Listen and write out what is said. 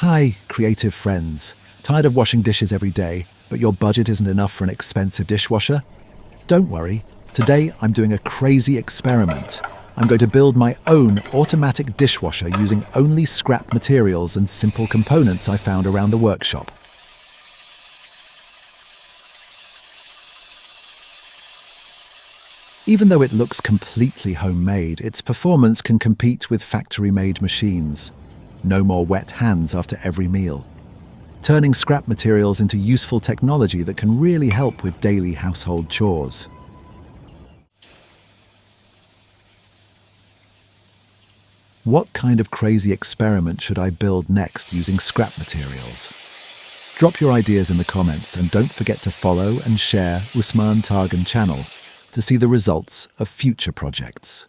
Hi, creative friends. Tired of washing dishes every day, but your budget isn't enough for an expensive dishwasher? Don't worry. Today I'm doing a crazy experiment. I'm going to build my own automatic dishwasher using only scrap materials and simple components I found around the workshop. Even though it looks completely homemade, its performance can compete with factory-made machines. No more wet hands after every meal. Turning scrap materials into useful technology that can really help with daily household chores. What kind of crazy experiment should I build next using scrap materials? Drop your ideas in the comments and don't forget to follow and share Usman Targan channel to see the results of future projects.